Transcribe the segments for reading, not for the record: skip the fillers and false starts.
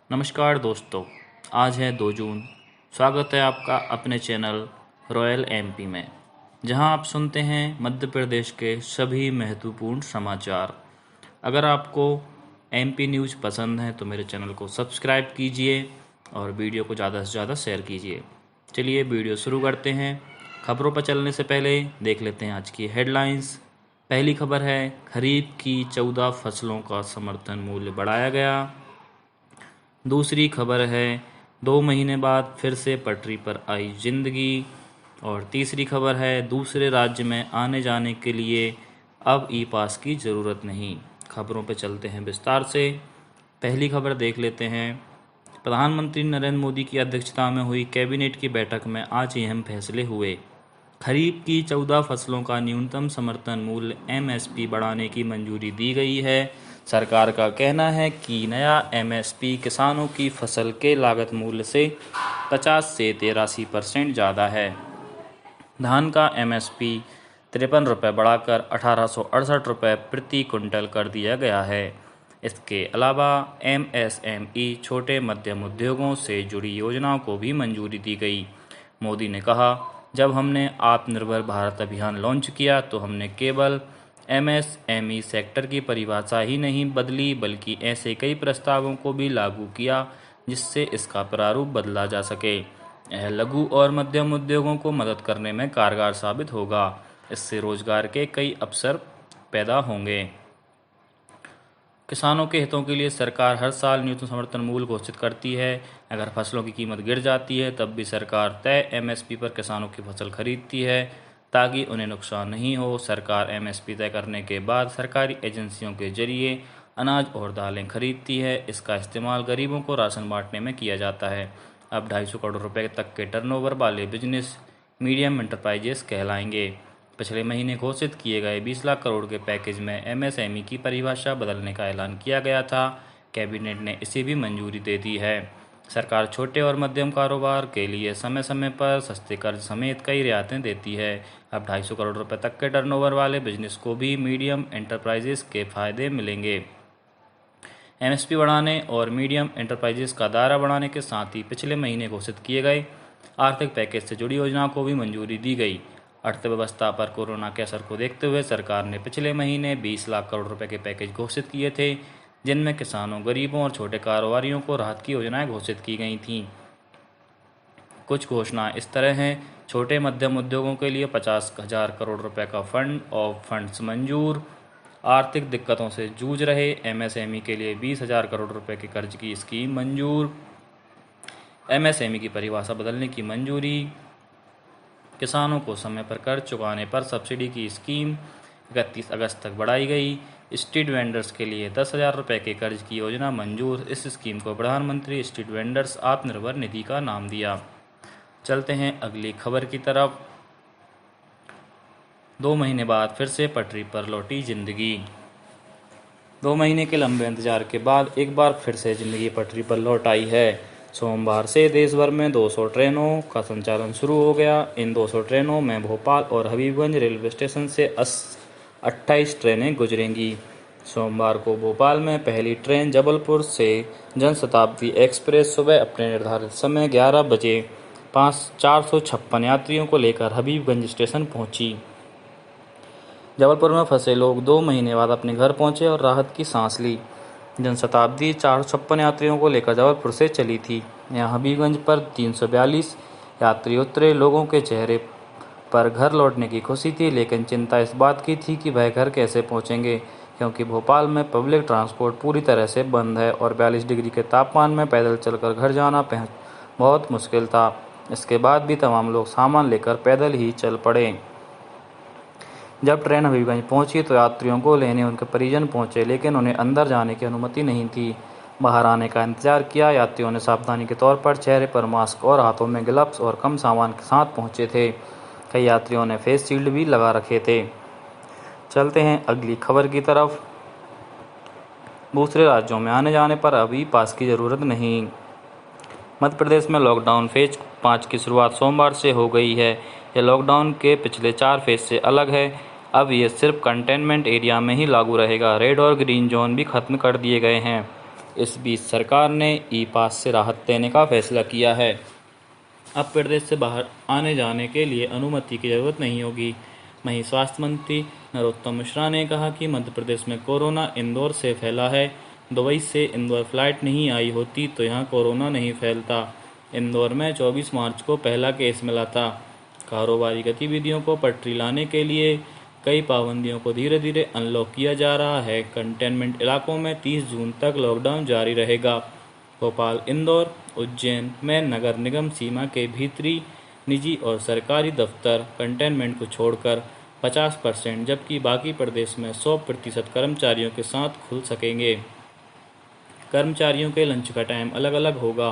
नमस्कार दोस्तों, आज है 2 जून। स्वागत है आपका अपने चैनल रॉयल एमपी में, जहां आप सुनते हैं मध्य प्रदेश के सभी महत्वपूर्ण समाचार। अगर आपको एमपी न्यूज़ पसंद है तो मेरे चैनल को सब्सक्राइब कीजिए और वीडियो को ज़्यादा से ज़्यादा शेयर कीजिए। चलिए वीडियो शुरू करते हैं। खबरों पर चलने से पहले देख लेते हैं आज की हेडलाइंस। पहली खबर है, खरीफ की 14 फसलों का समर्थन मूल्य बढ़ाया गया। दूसरी खबर है, 2 महीने बाद फिर से पटरी पर आई जिंदगी। और तीसरी खबर है, दूसरे राज्य में आने जाने के लिए अब ई पास की ज़रूरत नहीं। खबरों पे चलते हैं विस्तार से। पहली खबर देख लेते हैं। प्रधानमंत्री नरेंद्र मोदी की अध्यक्षता में हुई कैबिनेट की बैठक में आज अहम फैसले हुए। खरीफ की 14 फसलों का न्यूनतम समर्थन मूल्य एमएसपी बढ़ाने की मंजूरी दी गई है। सरकार का कहना है कि नया एमएसपी किसानों की फसल के लागत मूल्य से 50 से 83% ज़्यादा है। धान का एमएसपी 53 रुपये बढ़ाकर 1868 रुपये प्रति क्विंटल कर दिया गया है। इसके अलावा एमएसएमई छोटे मध्यम उद्योगों से जुड़ी योजनाओं को भी मंजूरी दी गई। मोदी ने कहा, जब हमने आत्मनिर्भर भारत अभियान लॉन्च किया तो हमने केवल एमएसएमई सेक्टर की परिभाषा ही नहीं बदली, बल्कि ऐसे कई प्रस्तावों को भी लागू किया जिससे इसका प्रारूप बदला जा सके। यह लघु और मध्यम उद्योगों को मदद करने में कारगर साबित होगा। इससे रोजगार के कई अवसर पैदा होंगे। किसानों के हितों के लिए सरकार हर साल न्यूनतम समर्थन मूल्य घोषित करती है। अगर फसलों की कीमत गिर जाती है तब भी सरकार तय एमएसपी पर किसानों की फसल खरीदती है ताकि उन्हें नुकसान नहीं हो। सरकार एमएसपी तय करने के बाद सरकारी एजेंसियों के जरिए अनाज और दालें खरीदती है। इसका इस्तेमाल गरीबों को राशन बांटने में किया जाता है। अब 250 करोड़ रुपए तक के टर्नओवर वाले बिजनेस मीडियम एंटरप्राइजेस कहलाएंगे। पिछले महीने घोषित किए गए 20 लाख करोड़ के पैकेज में एमएसएमई की परिभाषा बदलने का ऐलान किया गया था। कैबिनेट ने इसे भी मंजूरी दे दी है। सरकार छोटे और मध्यम कारोबार के लिए समय समय पर सस्ते कर्ज समेत कई रियायतें देती है। अब 250 करोड़ रुपए तक के टर्नओवर वाले बिजनेस को भी मीडियम एंटरप्राइजेस के फायदे मिलेंगे। एमएसपी बढ़ाने और मीडियम एंटरप्राइजेस का दायरा बढ़ाने के साथ ही पिछले महीने घोषित किए गए आर्थिक पैकेज से जुड़ी योजनाओं को भी मंजूरी दी गई। अर्थव्यवस्था पर कोरोना के असर को देखते हुए सरकार ने पिछले महीने 20 लाख करोड़ रुपए के पैकेज घोषित किए थे, जिनमें किसानों, गरीबों और छोटे कारोबारियों को राहत की योजनाएं घोषित की गई थीं। कुछ घोषणाएं इस तरह हैं। छोटे मध्यम उद्योगों के लिए 50,000 करोड़ रुपए का फंड ऑफ फंड्स मंजूर। आर्थिक दिक्कतों से जूझ रहे एमएसएमई के लिए 20,000 करोड़ रुपए के कर्ज की स्कीम मंजूर। एमएसएमई की परिभाषा बदलने की मंजूरी। किसानों को समय पर कर्ज चुकाने पर सब्सिडी की स्कीम 31 अगस्त तक बढ़ाई गई। स्ट्रीट वेंडर्स के लिए 10,000 रुपये के कर्ज की योजना मंजूर। इस स्कीम को प्रधानमंत्री स्ट्रीट वेंडर्स आत्मनिर्भर निधि का नाम दिया। चलते हैं अगली खबर की तरफ। 2 महीने बाद फिर से पटरी पर लौटी जिंदगी। 2 महीने के लंबे इंतजार के बाद एक बार फिर से जिंदगी पटरी पर लौट आई है। सोमवार से देश भर में 200 ट्रेनों का संचालन शुरू हो गया। इन 200 ट्रेनों में भोपाल और हबीबगंज रेलवे स्टेशन से 28 ट्रेनें गुजरेंगी। सोमवार को भोपाल में पहली ट्रेन जबलपुर से जनशताब्दी एक्सप्रेस सुबह अपने निर्धारित समय 11 बजे 456 यात्रियों को लेकर हबीबगंज स्टेशन पहुंची। जबलपुर में फंसे लोग 2 महीने बाद अपने घर पहुंचे और राहत की सांस ली। जनशताब्दी 456 यात्रियों को लेकर जबलपुर से चली थी। यहाँ हबीबगंज पर 342 यात्री उतरे। लोगों के चेहरे पर घर लौटने की खुशी थी, लेकिन चिंता इस बात की थी कि वह घर कैसे पहुंचेंगे, क्योंकि भोपाल में पब्लिक ट्रांसपोर्ट पूरी तरह से बंद है और 42 डिग्री के तापमान में पैदल चलकर घर जाना बहुत मुश्किल था। इसके बाद भी तमाम लोग सामान लेकर पैदल ही चल पड़े। जब ट्रेन हबीबगंज पहुंची तो यात्रियों को लेने उनके परिजन पहुंचे, लेकिन उन्हें अंदर जाने की अनुमति नहीं थी। बाहर आने का इंतजार किया। यात्रियों ने सावधानी के तौर पर चेहरे पर मास्क और हाथों में ग्लव्स और कम सामान के साथ पहुंचे थे। कई यात्रियों ने फेस शील्ड भी लगा रखे थे। चलते हैं अगली खबर की तरफ। दूसरे राज्यों में आने जाने पर अभी पास की ज़रूरत नहीं। मध्य प्रदेश में लॉकडाउन फेज 5 की शुरुआत सोमवार से हो गई है। यह लॉकडाउन के पिछले 4 फेज से अलग है। अब ये सिर्फ कंटेनमेंट एरिया में ही लागू रहेगा। रेड और ग्रीन जोन भी खत्म कर दिए गए हैं। इस बीच सरकार ने ई पास से राहत देने का फैसला किया है। अब प्रदेश से बाहर आने जाने के लिए अनुमति की जरूरत नहीं होगी। वहीं स्वास्थ्य मंत्री नरोत्तम मिश्रा ने कहा कि मध्य प्रदेश में कोरोना इंदौर से फैला है। दुबई से इंदौर फ्लाइट नहीं आई होती तो यहाँ कोरोना नहीं फैलता। इंदौर में 24 मार्च को पहला केस मिला था। कारोबारी गतिविधियों को पटरी लाने के लिए कई पाबंदियों को धीरे धीरे अनलॉक किया जा रहा है। कंटेनमेंट इलाकों में 30 जून तक लॉकडाउन जारी रहेगा। भोपाल, इंदौर, उज्जैन में नगर निगम सीमा के भीतरी निजी और सरकारी दफ्तर कंटेनमेंट को छोड़कर 50%, जबकि बाकी प्रदेश में 100% कर्मचारियों के साथ खुल सकेंगे। कर्मचारियों के लंच का टाइम अलग अलग होगा।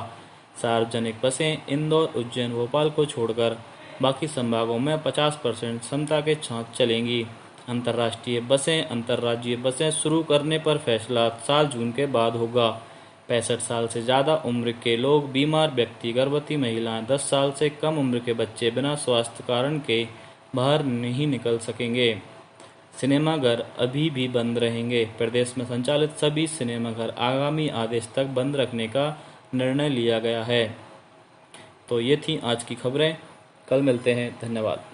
सार्वजनिक बसें इंदौर, उज्जैन, भोपाल को छोड़कर बाकी संभागों में 50% क्षमता के साथ चलेंगी। अंतर्राष्ट्रीय बसें, अंतर्राज्यीय बसें शुरू करने पर फैसला 7 जून के बाद होगा। 65 साल से ज़्यादा उम्र के लोग, बीमार व्यक्ति, गर्भवती महिलाएं, 10 साल से कम उम्र के बच्चे बिना स्वास्थ्य कारण के बाहर नहीं निकल सकेंगे। सिनेमाघर अभी भी बंद रहेंगे। प्रदेश में संचालित सभी सिनेमाघर आगामी आदेश तक बंद रखने का निर्णय लिया गया है। तो ये थी आज की खबरें। कल मिलते हैं। धन्यवाद।